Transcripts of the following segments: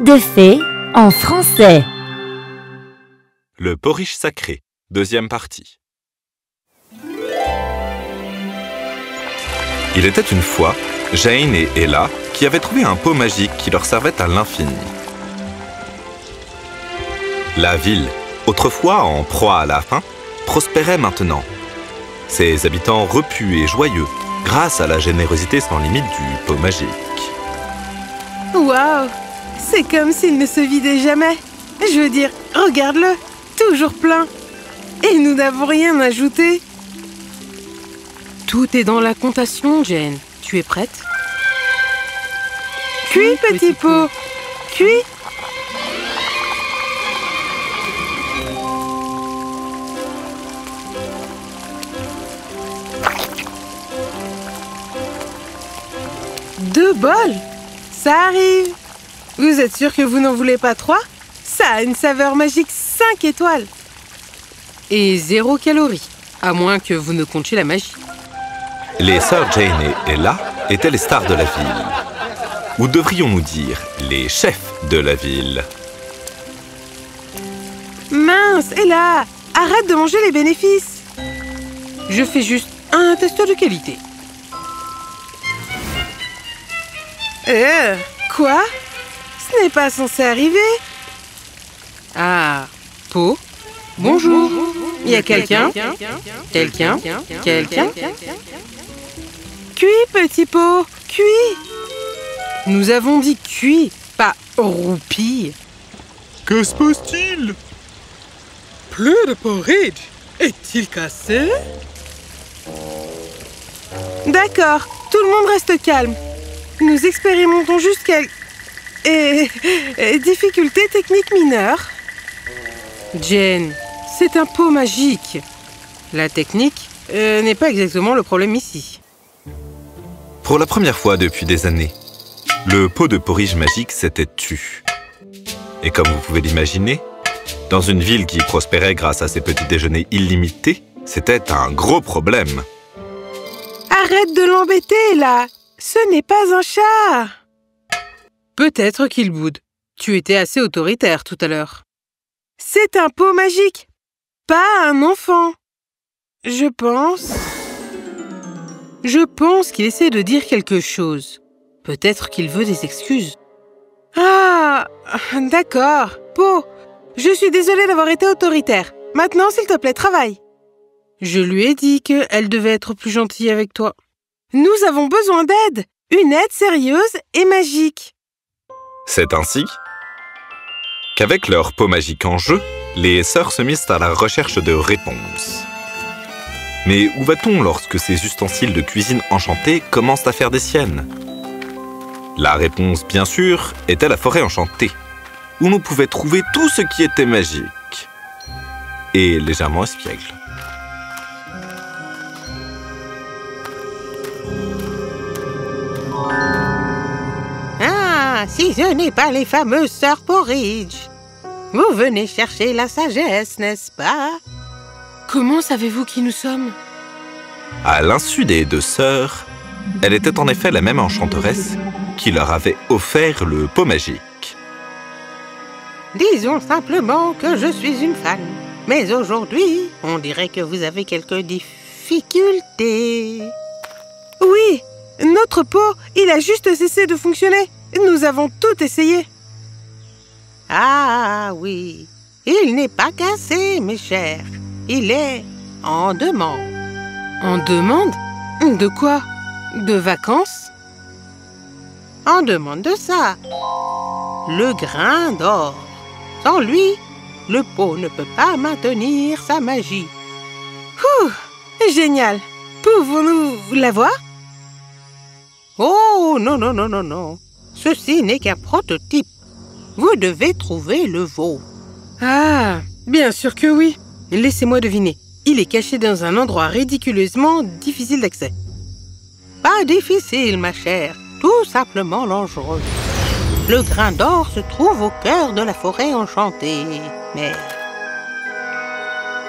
Conte de fées en français. Le porridge sacré, deuxième partie. Il était une fois Jane et Ella qui avaient trouvé un pot magique qui leur servait à l'infini. La ville, autrefois en proie à la faim, prospérait maintenant. Ses habitants repus et joyeux grâce à la générosité sans limite du pot magique. Waouh! C'est comme s'il ne se vidait jamais. Je veux dire, regarde-le, toujours plein. Et nous n'avons rien ajouté. Tout est dans la comptation, Jane. Tu es prête? Cuis, petit pot, cuis. Deux bols? Ça arrive. Vous êtes sûr que vous n'en voulez pas 3? Ça a une saveur magique 5 étoiles. Et 0 calories, à moins que vous ne comptiez la magie. Les sœurs Jane et Ella étaient les stars de la ville. Ou devrions-nous dire les chefs de la ville. Mince, Ella, arrête de manger les bénéfices. Je fais juste un test de qualité. Quoi? Ce n'est pas censé arriver. Ah, pot. Bonjour. Il y a quelqu'un? Quelqu'un? Cuis, petit pot, cuis. Nous avons dit cuit, pas roupille. Que se passe-t-il? Plus de porridge. Est-il cassé? D'accord, tout le monde reste calme. Nous expérimentons juste quelques... difficultés techniques mineures. Jane, c'est un pot magique. La technique n'est pas exactement le problème ici. Pour la première fois depuis des années, le pot de porridge magique s'était tu. Et comme vous pouvez l'imaginer, dans une ville qui prospérait grâce à ses petits déjeuners illimités, c'était un gros problème. Arrête de l'embêter, là. Ce n'est pas un chat. Peut-être qu'il boude. Tu étais assez autoritaire tout à l'heure. C'est un pot magique, pas un enfant. Je pense qu'il essaie de dire quelque chose. Peut-être qu'il veut des excuses. Ah, d'accord. Pot, je suis désolée d'avoir été autoritaire. Maintenant, s'il te plaît, travaille. Je lui ai dit qu'elle devait être plus gentille avec toi. Nous avons besoin d'aide. Une aide sérieuse et magique. C'est ainsi qu'avec leur pot magique en jeu, les sœurs se misent à la recherche de réponses. Mais où va-t-on lorsque ces ustensiles de cuisine enchantés commencent à faire des siennes? La réponse, bien sûr, était la forêt enchantée, où l'on pouvait trouver tout ce qui était magique et légèrement espiègle. Ah, si ce n'est pas les fameuses sœurs porridge. Vous venez chercher la sagesse, n'est-ce pas? Comment savez-vous qui nous sommes? À l'insu des deux sœurs, elle était en effet la même enchanteresse qui leur avait offert le pot magique. Disons simplement que je suis une fan. Mais aujourd'hui, on dirait que vous avez quelques difficultés. Oui, notre pot, il a juste cessé de fonctionner. Nous avons tout essayé. Ah oui, il n'est pas cassé, mes chers. Il est en demande. En demande? De quoi? De vacances? En demande de ça. Le grain d'or. Sans lui, le pot ne peut pas maintenir sa magie. Ouh, génial. Pouvons-nous l'avoir? Oh, non, non, non, non, non. Ceci n'est qu'un prototype. Vous devez trouver le vôtre. Ah, bien sûr que oui. Laissez-moi deviner. Il est caché dans un endroit ridiculeusement difficile d'accès. Pas difficile, ma chère. Tout simplement dangereux. Le grain d'or se trouve au cœur de la forêt enchantée. Mais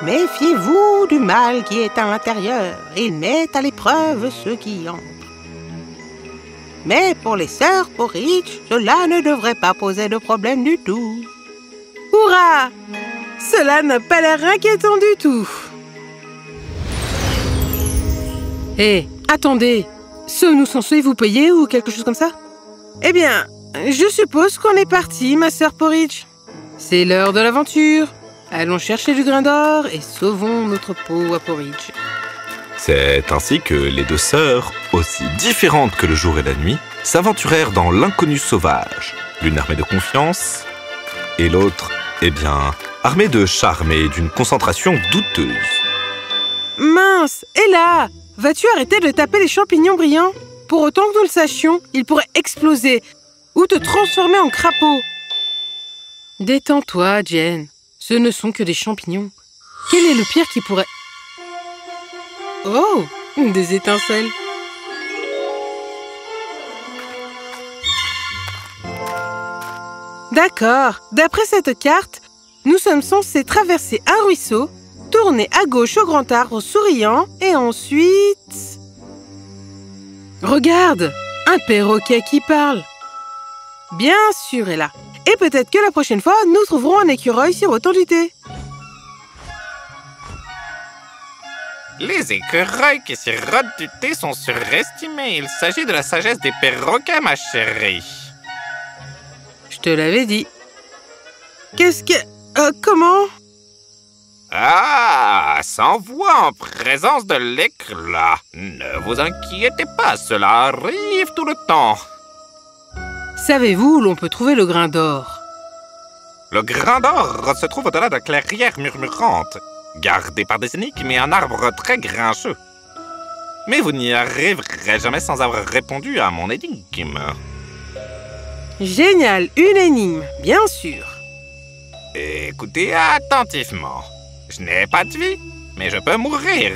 méfiez-vous du mal qui est à l'intérieur. Il met à l'épreuve ceux qui y entrent. Mais pour les sœurs Porridge, cela ne devrait pas poser de problème du tout. Hurrah! Cela n'a pas l'air inquiétant du tout. Hé, attendez. Sommes-nous censés vous payer ou quelque chose comme ça? Eh bien, je suppose qu'on est parti, ma sœur Porridge. C'est l'heure de l'aventure. Allons chercher du grain d'or et sauvons notre peau à Porridge. C'est ainsi que les deux sœurs, aussi différentes que le jour et la nuit, s'aventurèrent dans l'inconnu sauvage, l'une armée de confiance et l'autre, eh bien, armée de charme et d'une concentration douteuse. Mince, et là, vas-tu arrêter de taper les champignons brillants? Pour autant que nous le sachions, ils pourraient exploser ou te transformer en crapaud. Détends-toi, Jen. Ce ne sont que des champignons. Quel est le pire qui pourrait... Oh, des étincelles. D'accord, d'après cette carte, nous sommes censés traverser un ruisseau, tourner à gauche au grand arbre souriant et ensuite... Regarde, un perroquet qui parle. Bien sûr, est là. Et peut-être que la prochaine fois, nous trouverons un écureuil sirotant du thé. Les écureuils qui sirotent du thé sont surestimés. Il s'agit de la sagesse des perroquets, ma chérie. Je te l'avais dit. Qu'est-ce que... comment? Ah, sans voix en présence de l'éclat. Ne vous inquiétez pas, cela arrive tout le temps. Savez-vous où l'on peut trouver le grain d'or? Le grain d'or se trouve au-delà de la clairière murmurante, gardée par des énigmes et un arbre très grincheux. Mais vous n'y arriverez jamais sans avoir répondu à mon énigme. Génial, une énigme, bien sûr. Écoutez attentivement. Je n'ai pas de vie, mais je peux mourir.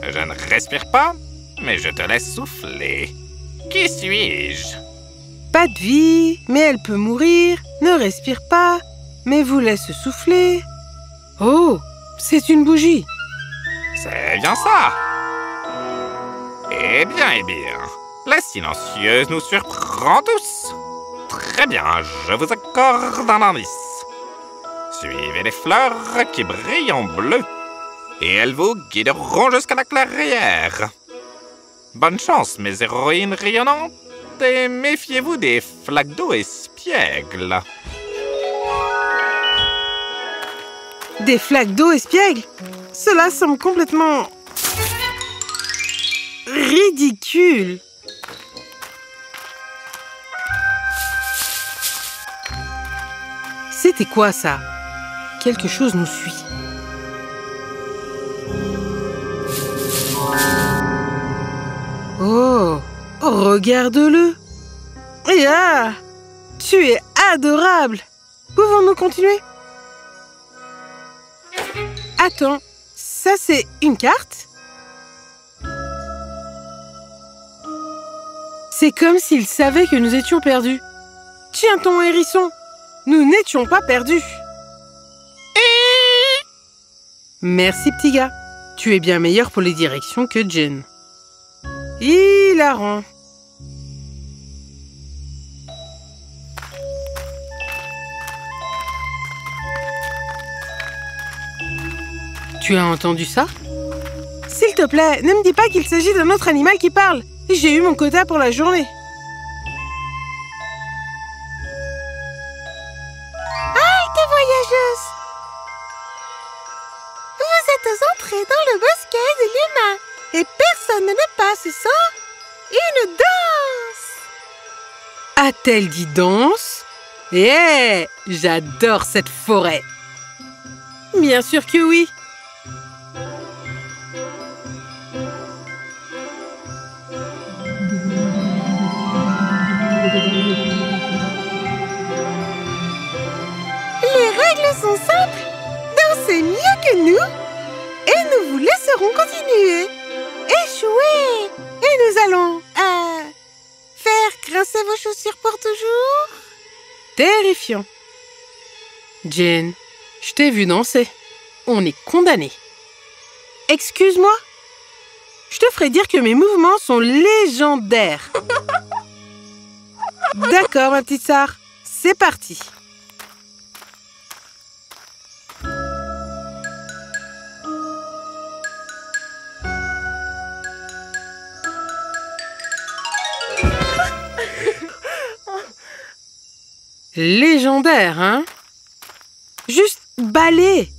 Je ne respire pas, mais je te laisse souffler. Qui suis-je? Pas de vie, mais elle peut mourir, ne respire pas, mais vous laisse souffler. Oh, c'est une bougie. C'est bien ça. Eh bien, la silencieuse nous surprend tous. Très bien, je vous accorde un indice. Suivez les fleurs qui brillent en bleu, et elles vous guideront jusqu'à la clairière. Bonne chance, mes héroïnes rayonnantes, et méfiez-vous des flaques d'eau espiègles. Des flaques d'eau espiègles? Cela semble complètement... ridicule. C'était quoi ça? Quelque chose nous suit. Oh, regarde-le. Ah, tu es adorable. Pouvons-nous continuer? Attends, ça c'est une carte? C'est comme s'il savait que nous étions perdus. Tiens ton hérisson, nous n'étions pas perdus. Merci petit gars, tu es bien meilleur pour les directions que Jen. Hilarant. Tu as entendu ça? S'il te plaît, ne me dis pas qu'il s'agit d'un autre animal qui parle. J'ai eu mon quota pour la journée. Halte voyageuse! Vous êtes entrés dans le bosquet de l'humain et personne ne passe sans une danse! A-t-elle dit danse? Eh, j'adore cette forêt! Bien sûr que oui. Les règles sont simples. Dansez mieux que nous et nous vous laisserons continuer. Échouez et nous allons faire grincer vos chaussures pour toujours. Terrifiant. Jen, je t'ai vu danser. On est condamnés. Excuse-moi. Je te ferai dire que mes mouvements sont légendaires. D'accord, ma petite Sarah. C'est parti. Légendaire, hein? Juste balai.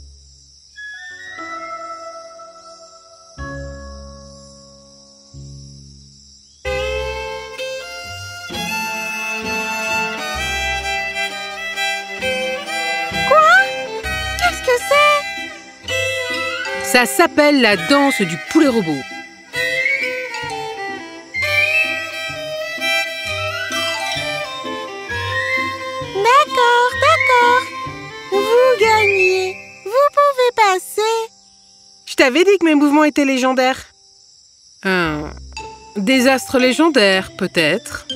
Qu'est-ce que c'est? Ça s'appelle la danse du poulet robot. D'accord. Vous gagnez. Vous pouvez passer. Je t'avais dit que mes mouvements étaient légendaires. Un désastre légendaire, peut-être.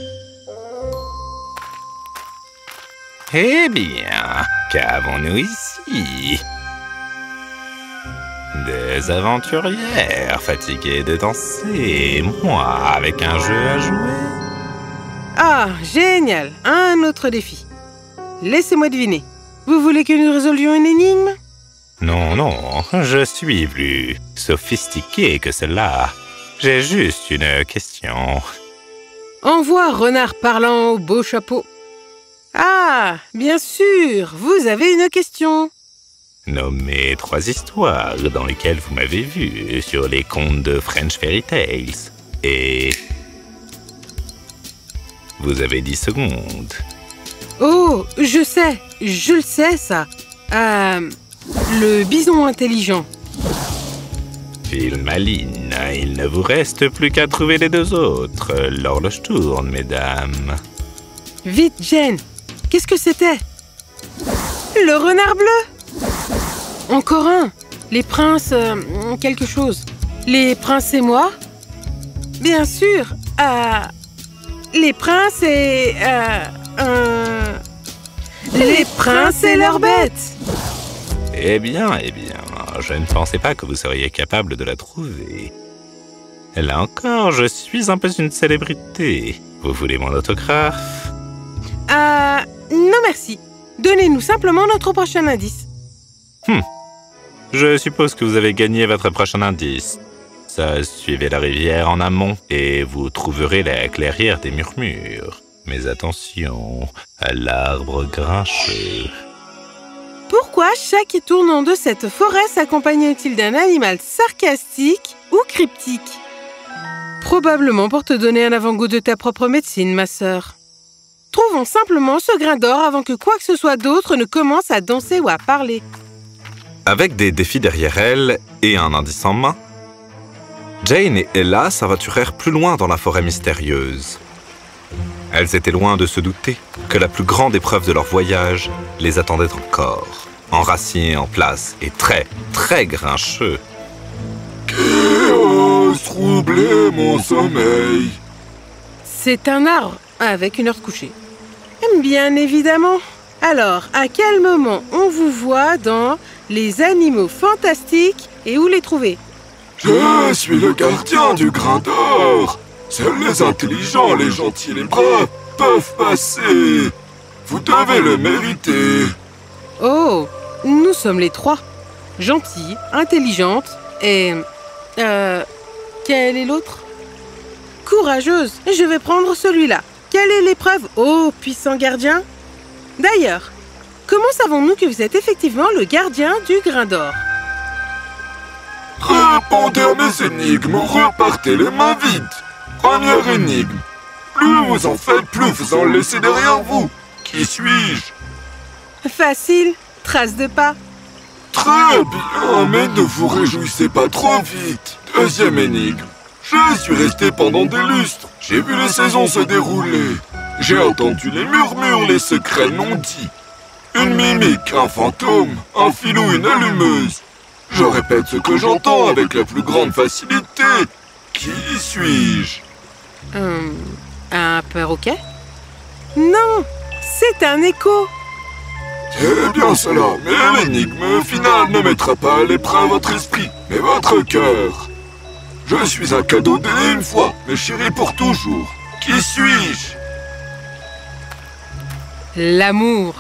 Eh bien, qu'avons-nous ici? Des aventurières fatiguées de danser, moi avec un jeu à jouer. Ah, génial. Un autre défi. Laissez-moi deviner. Vous voulez que nous résolvions une énigme? Non, je suis plus sophistiqué que cela. J'ai juste une question. Envoie renard parlant au beau chapeau. Ah, bien sûr, vous avez une question. Nommez 3 histoires dans lesquelles vous m'avez vu sur les contes de French Fairy Tales. Et... vous avez 10 secondes. Oh, je le sais, ça. Le bison intelligent. Filmaline, il ne vous reste plus qu'à trouver les 2 autres. L'horloge tourne, mesdames. Vite, Jen. Qu'est-ce que c'était? Le renard bleu. Encore un. Les princes... quelque chose. Les princes et moi? Bien sûr. Les princes et... Les princes et leurs bêtes. Eh bien, je ne pensais pas que vous seriez capable de la trouver. Là encore, je suis un peu une célébrité. Vous voulez mon autographe? Non merci. Donnez-nous simplement notre prochain indice. Je suppose que vous avez gagné votre prochain indice. Ça, suivez la rivière en amont et vous trouverez la clairière des murmures. Mais attention à l'arbre grincheux. Pourquoi chaque tournant de cette forêt s'accompagne-t-il d'un animal sarcastique ou cryptique? Probablement pour te donner un avant-goût de ta propre médecine, ma sœur. Trouvons simplement ce grain d'or avant que quoi que ce soit d'autre ne commence à danser ou à parler. Avec des défis derrière elle et un indice en main, Jane et Ella s'aventurèrent plus loin dans la forêt mystérieuse. Elles étaient loin de se douter que la plus grande épreuve de leur voyage les attendait encore, enracinés en place et très, très grincheux. Chaos, troublez mon sommeil. C'est un arbre avec une heure de coucher. Bien évidemment. Alors, à quel moment on vous voit dans Les Animaux Fantastiques et où les trouver? Je suis le gardien du grain d'or. Seuls les intelligents, les gentils, les braves peuvent passer. Vous devez le mériter. Oh, nous sommes les 3. Gentille, intelligente et... quelle est l'autre? Courageuse. Je vais prendre celui-là. Quelle est l'épreuve, ô puissant gardien? D'ailleurs, comment savons-nous que vous êtes effectivement le gardien du grain d'or? Répondez à mes énigmes, repartez les mains vides. Première énigme. Plus vous en faites, plus vous en laissez derrière vous. Qui suis-je? Facile, trace de pas. Très bien, mais ne vous réjouissez pas trop vite. Deuxième énigme. Je suis resté pendant des lustres. J'ai vu les saisons se dérouler. J'ai entendu les murmures, les secrets non dits. Une mimique, un fantôme, un filou, une allumeuse. Je répète ce que j'entends avec la plus grande facilité. Qui suis-je? Un perroquet? Non, c'est un écho. C'est bien cela, mais l'énigme finale ne mettra pas à l'épreuve votre esprit, mais votre cœur. Je suis un cadeau donné une fois, mais chéri pour toujours. Qui suis-je? L'amour.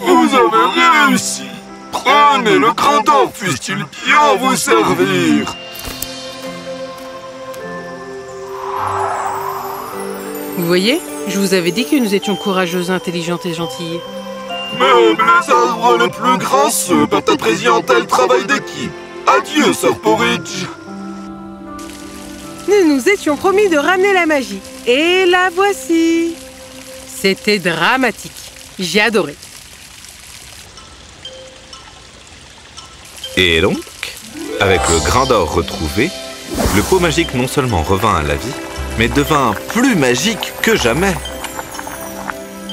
Vous avez réussi. Prenez le grain d'or, puisse-t-il bien vous servir. Vous voyez, je vous avais dit que nous étions courageuses, intelligentes et gentilles. Même les arbres les plus gracieux peuvent apprécier un tel travail d'équipe. Adieu, Sir Porridge. Nous nous étions promis de ramener la magie. Et la voici. C'était dramatique. J'ai adoré. Et donc, avec le grain d'or retrouvé, le pot magique non seulement revint à la vie, mais devint plus magique que jamais.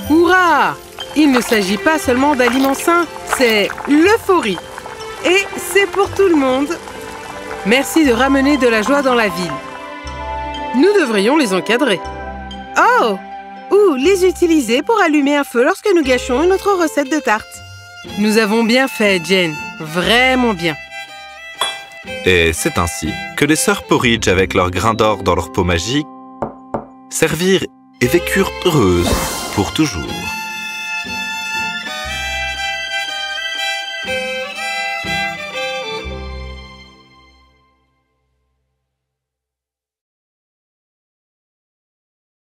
Hurrah! Il ne s'agit pas seulement d'aliments sains, c'est l'euphorie. Et c'est pour tout le monde. Merci de ramener de la joie dans la ville. Nous devrions les encadrer. Oh! Ou les utiliser pour allumer un feu lorsque nous gâchons une autre recette de tarte. Nous avons bien fait, Jane. Vraiment bien. Et c'est ainsi que les sœurs Porridge, avec leur grain d'or dans leur pot magique, servirent et vécurent heureuses pour toujours.